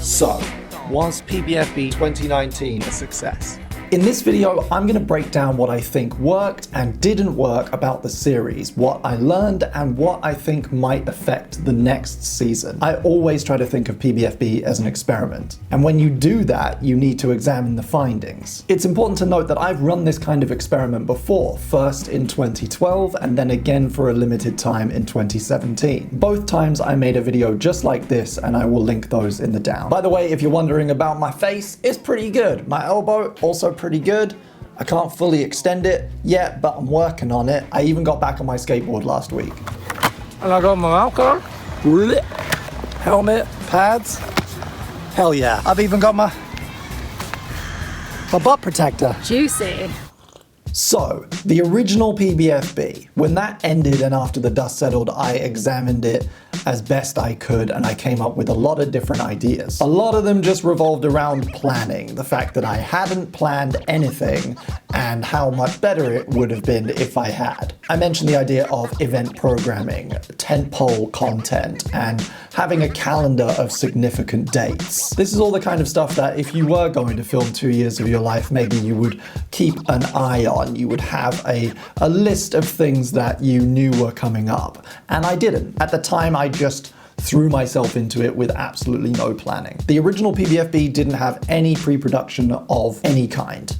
So, was PBFB 2019 a success? In this video, I'm going to break down what I think worked and didn't work about the series, what I learned and what I think might affect the next season. I always try to think of PBFB as an experiment, and when you do that, you need to examine the findings. It's important to note that I've run this kind of experiment before, first in 2012 and then again for a limited time in 2017. Both times I made a video just like this, and I will link those in the down. By the way, if you're wondering about my face, it's pretty good. My elbow, also pretty good. I can't fully extend it yet, but I'm working on it. I even got back on my skateboard last week. And I got my mouth guard, helmet, pads. Hell yeah. I've even got my butt protector. Juicy. So, the original PBFB, when that ended and after the dust settled, I examined it as best I could and I came up with a lot of different ideas. A lot of them just revolved around planning, the fact that I hadn't planned anything and how much better it would have been if I had. I mentioned the idea of event programming, tentpole content, and having a calendar of significant dates. This is all the kind of stuff that if you were going to film 2 years of your life, maybe you would keep an eye on. You would have a list of things that you knew were coming up. And I didn't. At the time, I just threw myself into it with absolutely no planning. The original PBFB didn't have any pre-production of any kind.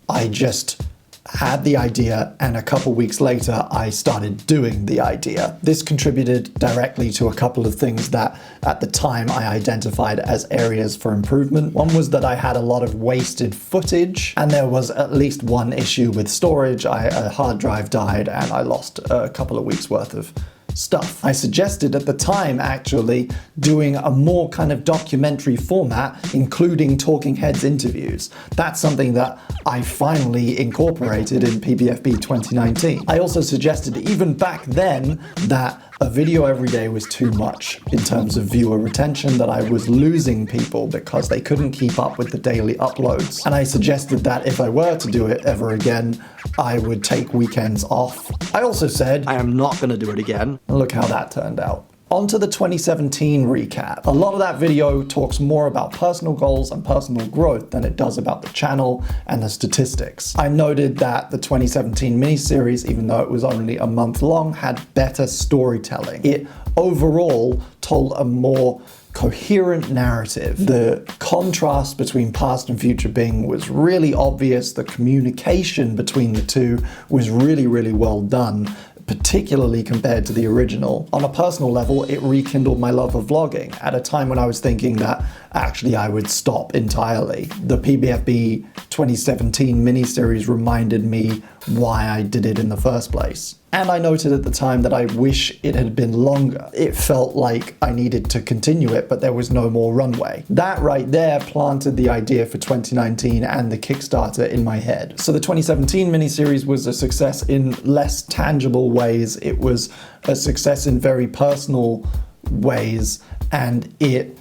I just had the idea, and a couple weeks later I started doing the idea. This contributed directly to a couple of things that at the time I identified as areas for improvement. One was that I had a lot of wasted footage, and there was at least one issue with storage. A hard drive died and I lost a couple of weeks worth of stuff. I suggested at the time actually doing a more kind of documentary format, including talking heads interviews. That's something that I finally incorporated in PBFB 2019. I also suggested even back then that a video every day was too much in terms of viewer retention, that I was losing people because they couldn't keep up with the daily uploads. And I suggested that if I were to do it ever again, I would take weekends off. I also said, I am not going to do it again. And look how that turned out. On to the 2017 recap. A lot of that video talks more about personal goals and personal growth than it does about the channel and the statistics. I noted that the 2017 miniseries, even though it was only a month long, had better storytelling. It overall told a more coherent narrative. The contrast between past and future Bing was really obvious. The communication between the two was really, really well done, particularly compared to the original. On a personal level, it rekindled my love of vlogging at a time when I was thinking that actually I would stop entirely. The PBFB 2017 miniseries reminded me why I did it in the first place. And I noted at the time that I wish it had been longer. It felt like I needed to continue it, but there was no more runway. That right there planted the idea for 2019 and the Kickstarter in my head. So the 2017 miniseries was a success in less tangible ways. It was a success in very personal ways, and it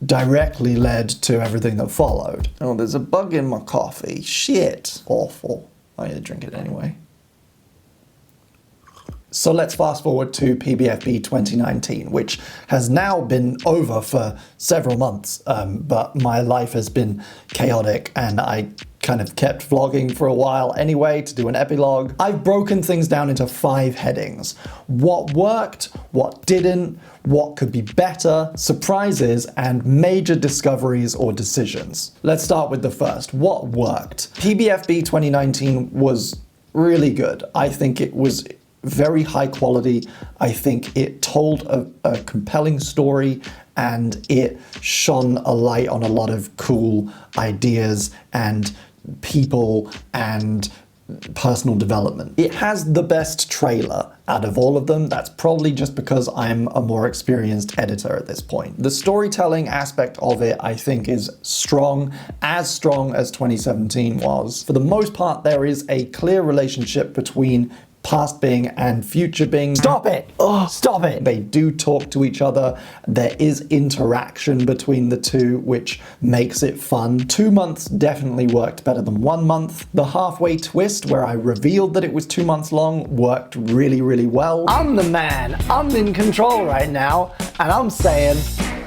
directly led to everything that followed. Oh, there's a bug in my coffee. Shit. Awful. I need to drink it anyway. So let's fast forward to PBFB 2019, which has now been over for several months, but my life has been chaotic and I kind of kept vlogging for a while anyway to do an epilogue. I've broken things down into 5 headings. What worked, what didn't, what could be better, surprises, and major discoveries or decisions. Let's start with the first. What worked? PBFB 2019 was really good. I think it was very high quality. I think it told a compelling story, and it shone a light on a lot of cool ideas and people and personal development. It has the best trailer out of all of them. That's probably just because I'm a more experienced editor at this point. The storytelling aspect of it, I think, is strong as 2017 was. For the most part, there is a clear relationship between past Bing and future Bing. Stop it! Oh, stop it! They do talk to each other. There is interaction between the two, which makes it fun. 2 months definitely worked better than 1 month. The halfway twist, where I revealed that it was 2 months long, worked really, really well. I'm the man. I'm in control right now, and I'm saying,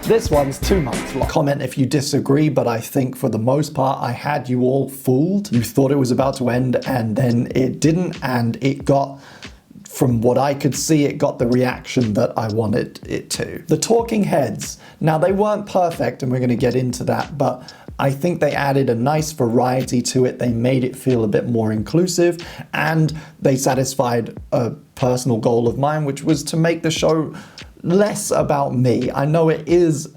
This one's 2 months long. Comment if you disagree, but I think for the most part, I had you all fooled. You thought it was about to end, and then it didn't, and it got, from what I could see, it got the reaction that I wanted it to. The talking heads. Now, they weren't perfect, and we're going to get into that, but I think they added a nice variety to it. They made it feel a bit more inclusive, and they satisfied a personal goal of mine, which was to make the show less about me. I know it is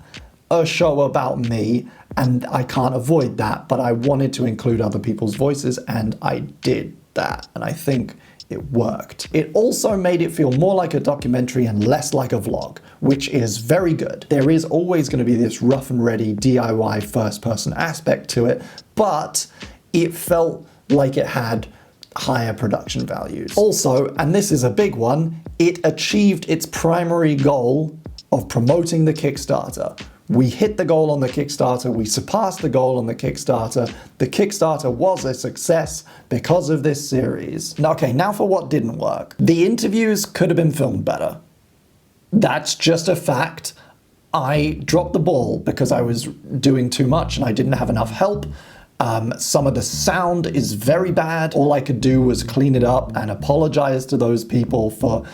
a show about me, and I can't avoid that, but I wanted to include other people's voices, and I did that, and I think it worked. It also made it feel more like a documentary and less like a vlog, which is very good. There is always going to be this rough and ready DIY first-person aspect to it, but it felt like it had higher production values. Also, and this is a big one, it achieved its primary goal of promoting the Kickstarter. We hit the goal on the Kickstarter, we surpassed the goal on the Kickstarter. The Kickstarter was a success because of this series. Okay, now for what didn't work. The interviews could have been filmed better. That's just a fact. I dropped the ball because I was doing too much and I didn't have enough help. Some of the sound is very bad. All I could do was clean it up and apologize to those people for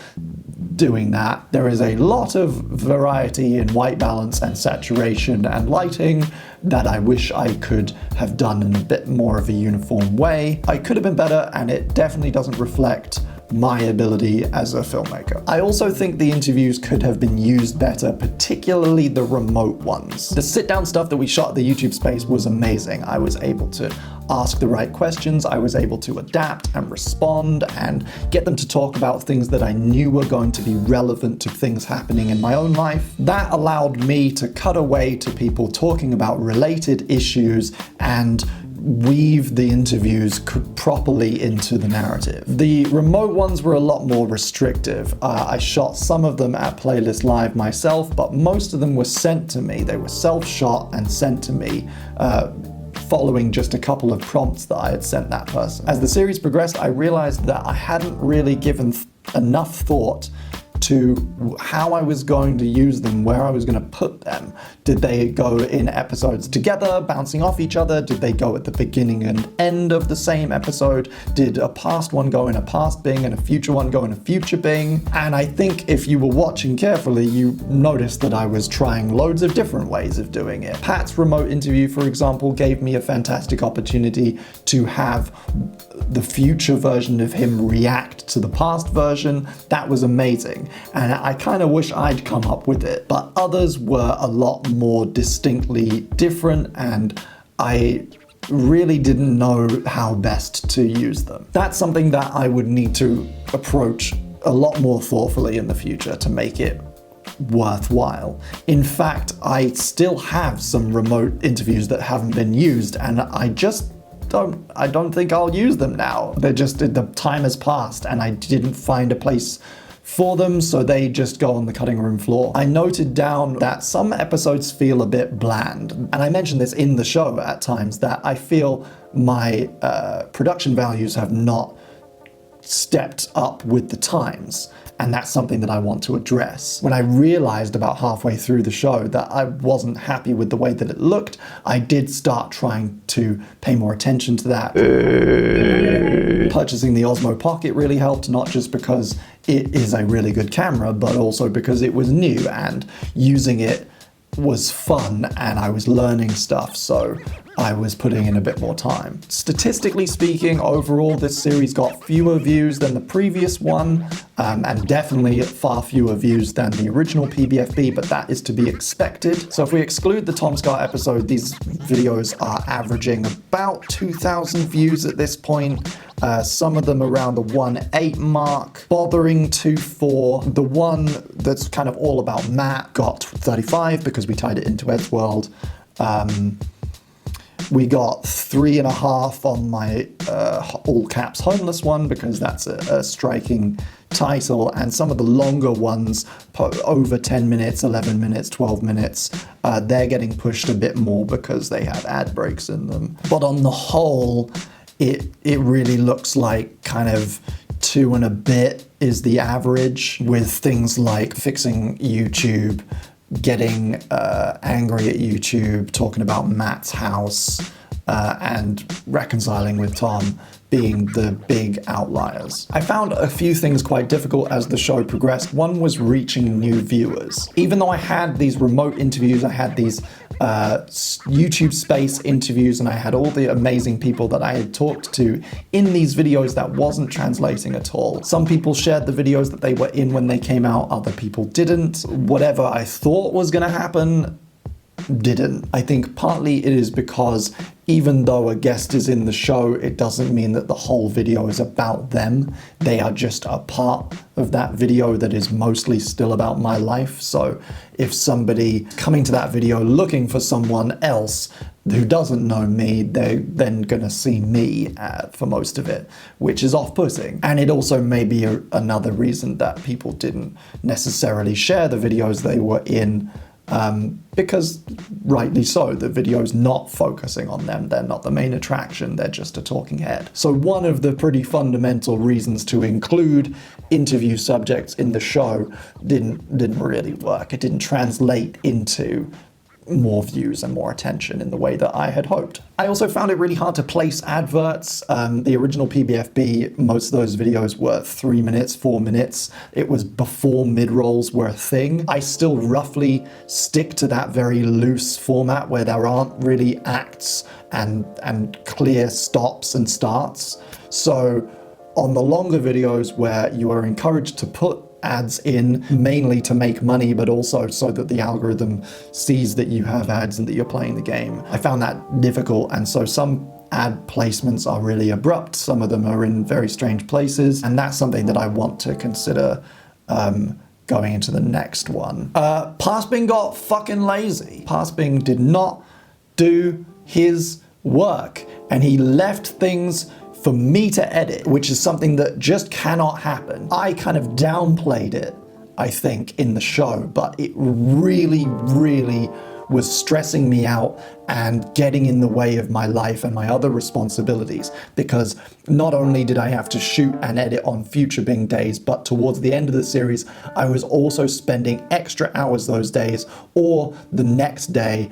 doing that. There is a lot of variety in white balance and saturation and lighting that I wish I could have done in a bit more of a uniform way. I could have been better, and it definitely doesn't reflect my ability as a filmmaker. I also think the interviews could have been used better, particularly the remote ones. The sit-down stuff that we shot at the YouTube space was amazing. I was able to ask the right questions, I was able to adapt and respond and get them to talk about things that I knew were going to be relevant to things happening in my own life. That allowed me to cut away to people talking about related issues and weave the interviews properly into the narrative. The remote ones were a lot more restrictive. I shot some of them at Playlist Live myself, but most of them were sent to me. They were self-shot and sent to me, following just a couple of prompts that I had sent that person. As the series progressed, I realized that I hadn't really given enough thought to how I was going to use them, where I was going to put them. Did they go in episodes together, bouncing off each other? Did they go at the beginning and end of the same episode? Did a past one go in a past Bing and a future one go in a future Bing? And I think if you were watching carefully, you noticed that I was trying loads of different ways of doing it. Pat's remote interview, for example, gave me a fantastic opportunity to have the future version of him react to the past version. That was amazing. And I kind of wish I'd come up with it, but others were a lot more distinctly different, and I really didn't know how best to use them. That's something that I would need to approach a lot more thoughtfully in the future to make it worthwhile. In fact, I still have some remote interviews that haven't been used, and I don't think I'll use them now. The time has passed and I didn't find a place for them, so they just go on the cutting room floor. I noted down that some episodes feel a bit bland, and I mentioned this in the show at times, that I feel my production values have not stepped up with the times, and that's something that I want to address. When I realized about halfway through the show that I wasn't happy with the way that it looked, I did start trying to pay more attention to that. Purchasing the Osmo Pocket really helped, not just because it is a really good camera, but also because it was new and using it was fun and I was learning stuff, so I was putting in a bit more time. Statistically speaking, overall this series got fewer views than the previous one, and definitely far fewer views than the original PBFB, but that is to be expected. So if we exclude the Tom Scott episode, these videos are averaging about 2,000 views at this point. Some of them around the 1.8 mark, bothering 2.4. The one that's kind of all about Matt got 35 because we tied it into Eddsworld. We got 3.5 on my all caps homeless one because that's a striking title, and some of the longer ones, over 10 minutes, 11 minutes, 12 minutes, they're getting pushed a bit more because they have ad breaks in them. But on the whole, it really looks like kind of 2 and a bit is the average, with things like fixing YouTube, getting angry at YouTube, talking about Matt's house, and reconciling with Tom being the big outliers. I found a few things quite difficult as the show progressed. One was reaching new viewers. Even though I had these remote interviews, I had these YouTube space interviews, and I had all the amazing people that I had talked to in these videos, that wasn't translating at all. Some people shared the videos that they were in when they came out, other people didn't. Whatever I thought was gonna happen didn't. I think partly it is because even though a guest is in the show, it doesn't mean that the whole video is about them. They are just a part of that video that is mostly still about my life. So if somebody coming to that video looking for someone else who doesn't know me, they're then gonna see me for most of it, which is off-putting. And it also may be another reason that people didn't necessarily share the videos they were in, because rightly so, the video's not focusing on them. They're not the main attraction, they're just a talking head. So one of the pretty fundamental reasons to include interview subjects in the show didn't really work. It didn't translate into more views and more attention in the way that I had hoped. I also found it really hard to place adverts. The original PBFB, most of those videos were 3 minutes, 4 minutes. It was before mid-rolls were a thing. I still roughly stick to that very loose format where there aren't really acts and clear stops and starts. So on the longer videos where you are encouraged to put ads in, mainly to make money, but also so that the algorithm sees that you have ads and that you're playing the game, I found that difficult. And so some ad placements are really abrupt, some of them are in very strange places, and that's something that I want to consider going into the next one. Passbing got fucking lazy. Passbing did not do his work, and he left things for me to edit, which is something that just cannot happen. I kind of downplayed it, I think, in the show, but it really, really was stressing me out and getting in the way of my life and my other responsibilities, because not only did I have to shoot and edit on future Bing days, but towards the end of the series, I was also spending extra hours those days or the next day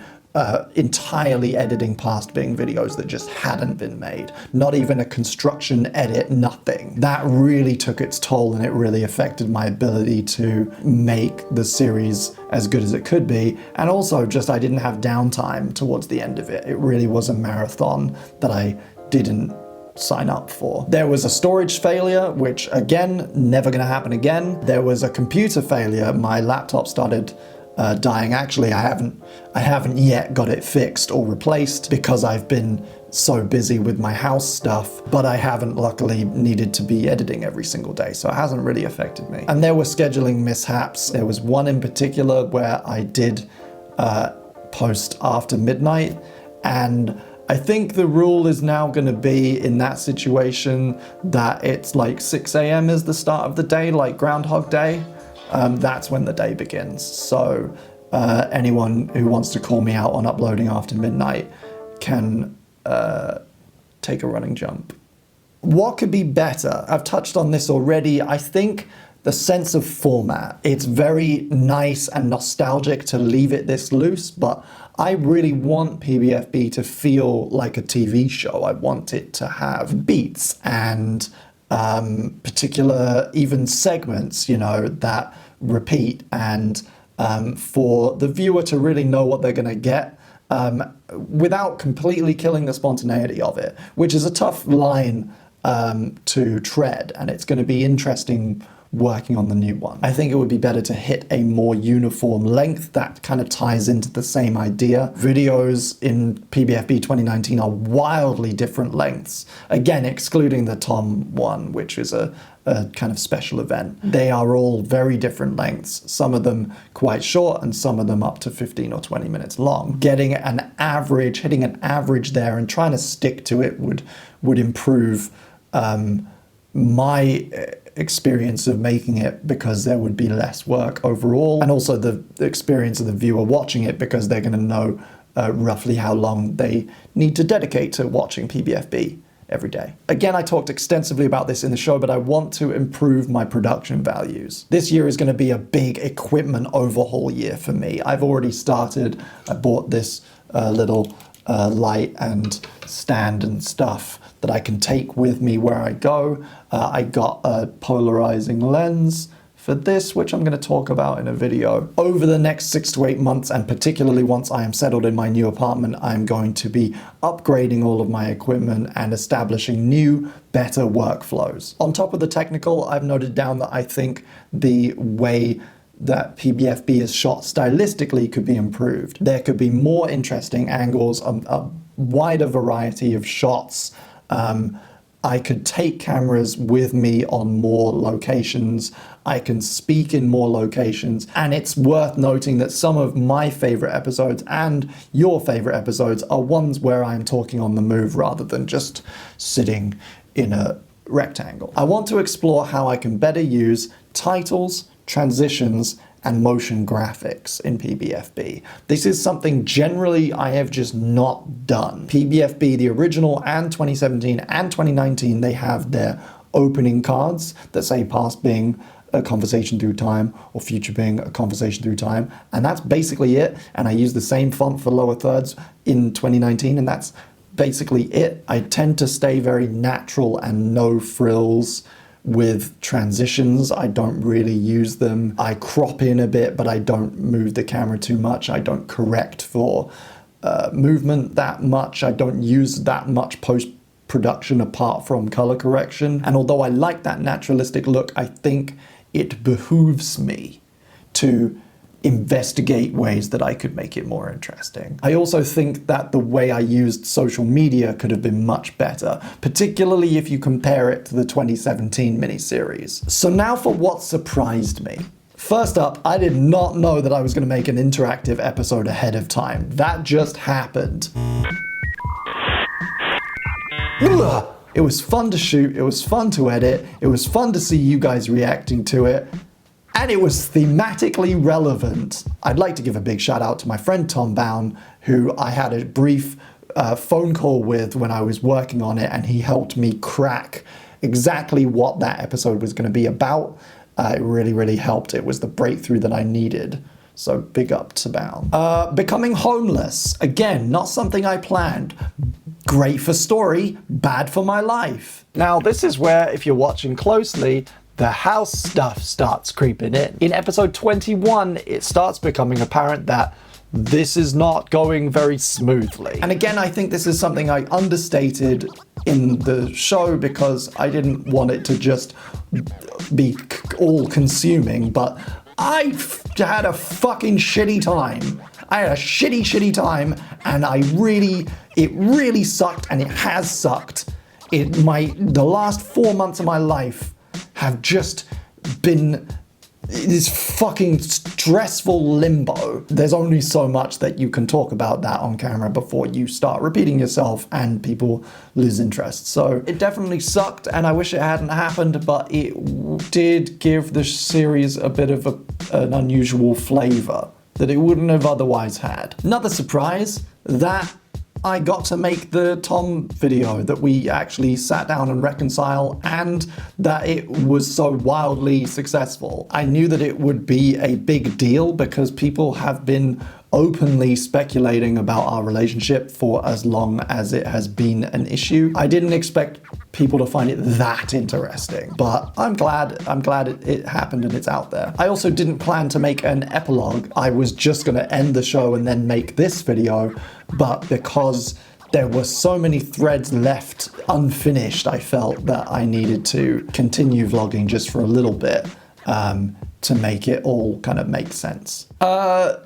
entirely editing past Bing videos that just hadn't been made. Not even a construction edit, nothing. That really took its toll, and it really affected my ability to make the series as good as it could be. And also just I didn't have downtime towards the end of it. It really was a marathon that I didn't sign up for. There was a storage failure, which again, never gonna happen again. There was a computer failure. My laptop started dying. Actually, I haven't yet got it fixed or replaced because I've been so busy with my house stuff, but I haven't luckily needed to be editing every single day, so it hasn't really affected me. And there were scheduling mishaps. There was one in particular where I did post after midnight, and I think the rule is now going to be in that situation that it's like 6 a.m. is the start of the day, like Groundhog Day. That's when the day begins. So anyone who wants to call me out on uploading after midnight can take a running jump. What could be better? I've touched on this already. I think the sense of format. It's very nice and nostalgic to leave it this loose, but I really want PBFB to feel like a TV show. I want it to have beats and particular even segments, you know, that repeat, and for the viewer to really know what they're going to get without completely killing the spontaneity of it, which is a tough line to tread, and it's going to be interesting working on the new one. I think it would be better to hit a more uniform length that kind of ties into the same idea. Videos in PBFB 2019 are wildly different lengths. Again, excluding the Tom one, which is a kind of special event. They are all very different lengths, some of them quite short and some of them up to 15 or 20 minutes long. Getting an average, hitting an average there and trying to stick to it would improve my experience of making it, because there would be less work overall, and also the experience of the viewer watching it, because they're going to know roughly how long they need to dedicate to watching PBFB every day. Again, I talked extensively about this in the show, but I want to improve my production values. This year is going to be a big equipment overhaul year for me. I've already started. I bought this little light and stand and stuff that I can take with me where I go. I got a polarizing lens for this, which I'm going to talk about in a video. Over the next 6 to 8 months, and particularly once I am settled in my new apartment, I'm going to be upgrading all of my equipment and establishing new, better workflows. On top of the technical, I've noted down that I think the way that PBFB is shot stylistically could be improved. There could be more interesting angles, a wider variety of shots. I could take cameras with me on more locations. I can speak in more locations. And it's worth noting that some of my favorite episodes and your favorite episodes are ones where I'm talking on the move rather than just sitting in a rectangle. I want to explore how I can better use titles, transitions, and motion graphics in PBFB. This is something generally I have just not done. PBFB, the original, and 2017 and 2019, they have their opening cards that say past being a conversation through time or future being a conversation through time, and that's basically it. And I use the same font for lower thirds in 2019, and that's basically it. I tend to stay very natural and no frills with transitions. I don't really use them. I crop in a bit, but I don't move the camera too much. I don't correct for movement that much. I don't use that much post-production apart from color correction. And although I like that naturalistic look, I think it behooves me to investigate ways that I could make it more interesting. I also think that the way I used social media could have been much better, particularly if you compare it to the 2017 miniseries. So now for what surprised me. First up, I did not know that I was going to make an interactive episode ahead of time. That just happened. It was fun to shoot, it was fun to edit, it was fun to see you guys reacting to it. And it was thematically relevant. I'd like to give a big shout out to my friend Tom Bown, who I had a brief phone call with when I was working on it, and he helped me crack exactly what that episode was going to be about. It really, really helped. It was the breakthrough that I needed. So big up to Bown. Becoming homeless. Again, not something I planned. Great for story, bad for my life. Now, this is where, if you're watching closely, the house stuff starts creeping in. In episode 21, it starts becoming apparent that this is not going very smoothly. And again, I think this is something I understated in the show because I didn't want it to just be all-consuming, but I had a fucking shitty time. I had a shitty time, and it really sucked, and it has sucked. The last 4 months of my life have just been this fucking stressful limbo. There's only so much that you can talk about that on camera before you start repeating yourself and people lose interest. So it definitely sucked, and I wish it hadn't happened, but it did give the series a bit of an unusual flavor that it wouldn't have otherwise had. Another surprise, that I got to make the Tom video, that we actually sat down and reconcile, and that it was so wildly successful. I knew that it would be a big deal because people have been openly speculating about our relationship for as long as it has been an issue. I didn't expect people to find it that interesting, but I'm glad it happened and it's out there. I also didn't plan to make an epilogue. I was just gonna end the show and then make this video, but because there were so many threads left unfinished, I felt that I needed to continue vlogging just for a little bit to make it all kind of make sense.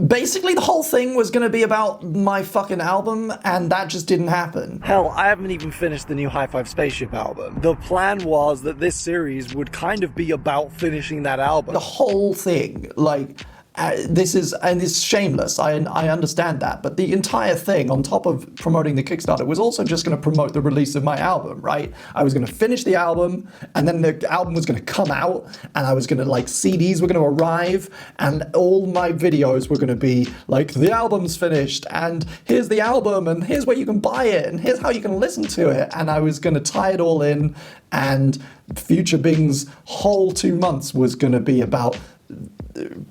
Basically the whole thing was gonna be about my fucking album, and that just didn't happen. Hell, I haven't even finished the new High Five Spaceship album. The plan was that this series would kind of be about finishing that album. The whole thing, like, And it's shameless. I understand that, but the entire thing, on top of promoting the Kickstarter, was also just going to promote the release of my album, right? I was going to finish the album, and then the album was going to come out, and I was going to, like, CDs were going to arrive, and all my videos were going to be like, the album's finished, and here's the album, and here's where you can buy it, and here's how you can listen to it, and I was going to tie it all in, and Future Bing's whole 2 months was going to be about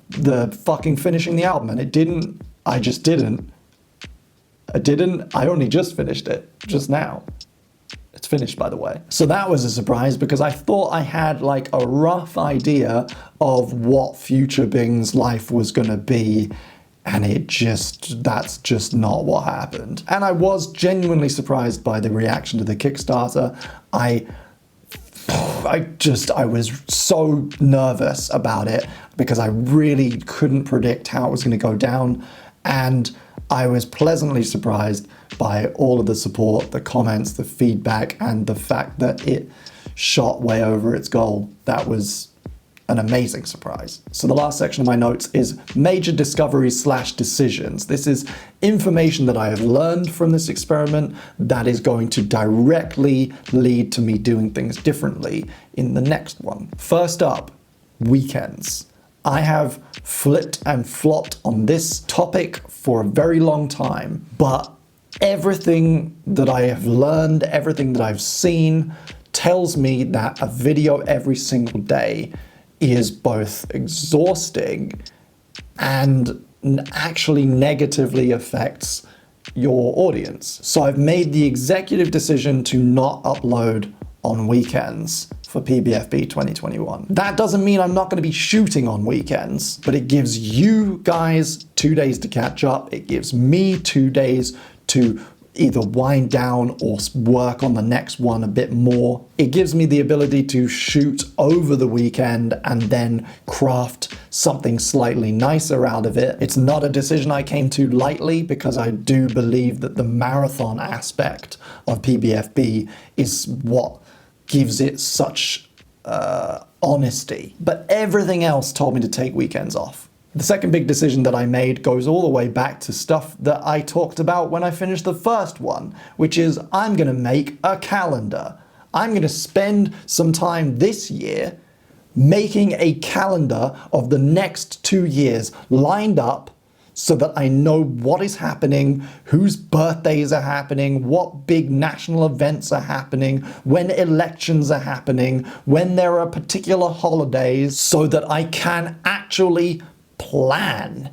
the fucking finishing the album, and it didn't. I just didn't. I only just finished it just now. It's finished, by the way. So that was a surprise, because I thought I had like a rough idea of what Future Bing's life was gonna be, and that's just not what happened. And I was genuinely surprised by the reaction to the Kickstarter. I was so nervous about it, because I really couldn't predict how it was going to go down, and I was pleasantly surprised by all of the support, the comments, the feedback, and the fact that it shot way over its goal. That was an amazing surprise. So the last section of my notes is major discoveries / decisions. This is information that I have learned from this experiment that is going to directly lead to me doing things differently in the next one. First up, weekends. I have flipped and flopped on this topic for a very long time, but everything that I have learned, everything that I've seen, tells me that a video every single day is both exhausting and actually negatively affects your audience. So I've made the executive decision to not upload on weekends for PBFB 2021. That doesn't mean I'm not going to be shooting on weekends, but it gives you guys 2 days to catch up. It gives me 2 days to either wind down or work on the next one a bit more. It gives me the ability to shoot over the weekend and then craft something slightly nicer out of it. It's not a decision I came to lightly, because I do believe that the marathon aspect of PBFB is what gives it such honesty. But everything else told me to take weekends off. The second big decision that I made goes all the way back to stuff that I talked about when I finished the first one, which is I'm going to make a calendar. I'm going to spend some time this year making a calendar of the next 2 years lined up, so that I know what is happening, whose birthdays are happening, what big national events are happening, when elections are happening, when there are particular holidays, so that I can actually plan.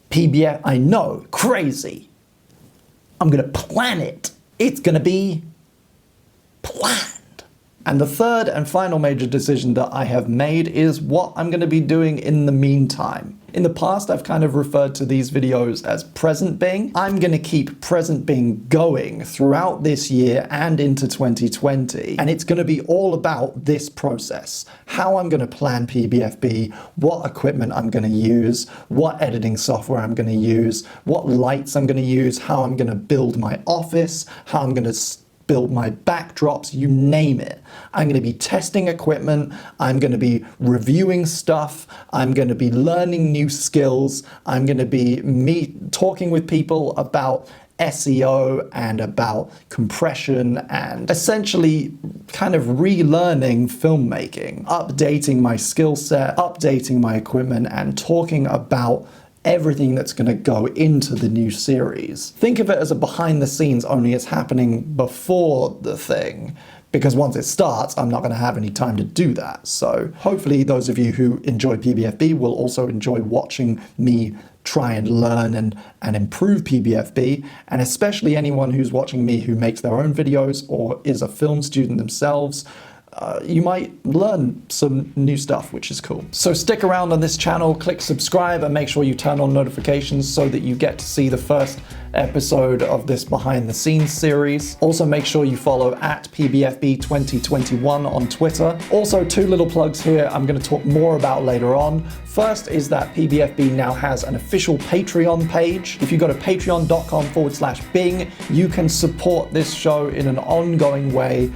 PBF, I know, crazy. I'm gonna plan it. It's gonna be planned. And the third and final major decision that I have made is what I'm going to be doing in the meantime. In the past, I've kind of referred to these videos as Present Bing. I'm going to keep Present Bing going throughout this year and into 2020. And it's going to be all about this process. How I'm going to plan PBFB, what equipment I'm going to use, what editing software I'm going to use, what lights I'm going to use, how I'm going to build my office, how I'm going to build my backdrops, you name it. I'm going to be testing equipment, I'm going to be reviewing stuff, I'm going to be learning new skills, I'm going to be talking with people about SEO and about compression, and essentially kind of relearning filmmaking, updating my skill set, updating my equipment, and talking about everything that's going to go into the new series. Think of it as a behind the scenes, only it's happening before the thing, because once it starts, I'm not going to have any time to do that. So hopefully those of you who enjoy PBFB will also enjoy watching me try and learn and improve PBFB, and especially anyone who's watching me who makes their own videos or is a film student themselves. You might learn some new stuff, which is cool. So stick around on this channel, click subscribe, and make sure you turn on notifications so that you get to see the first episode of this behind the scenes series. Also make sure you follow at PBFB 2021 on Twitter. Also, 2 little plugs here I'm going to talk more about later on. First is that PBFB now has an official Patreon page. If you go to patreon.com/Bing, you can support this show in an ongoing way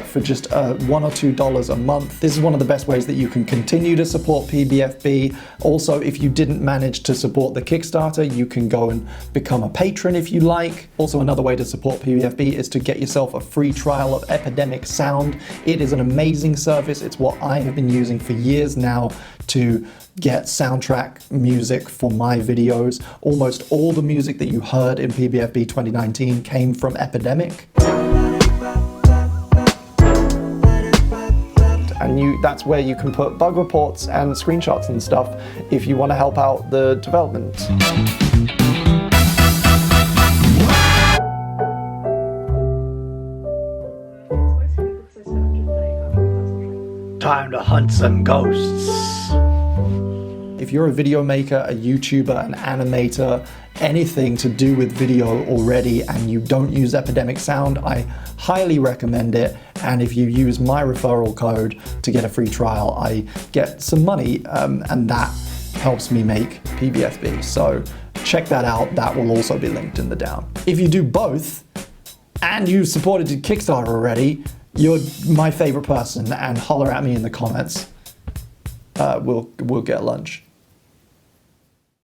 for just $1 or $2 a month. This is one of the best ways that you can continue to support PBFB. Also, if you didn't manage to support the Kickstarter, you can go and become a patron if you like. Also, another way to support PBFB is to get yourself a free trial of Epidemic Sound. It is an amazing service. It's what I have been using for years now to get soundtrack music for my videos. Almost all the music that you heard in PBFB 2019 came from Epidemic. And that's where you can put bug reports and screenshots and stuff if you want to help out the development. Time to hunt some ghosts. If you're a video maker, a YouTuber, an animator, anything to do with video already and you don't use Epidemic Sound, I highly recommend it. And if you use my referral code to get a free trial, I get some money and that helps me make PBFB. So check that out. That will also be linked in the down. If you do both and you supported Kickstarter already, you're my favorite person and holler at me in the comments. We'll get lunch.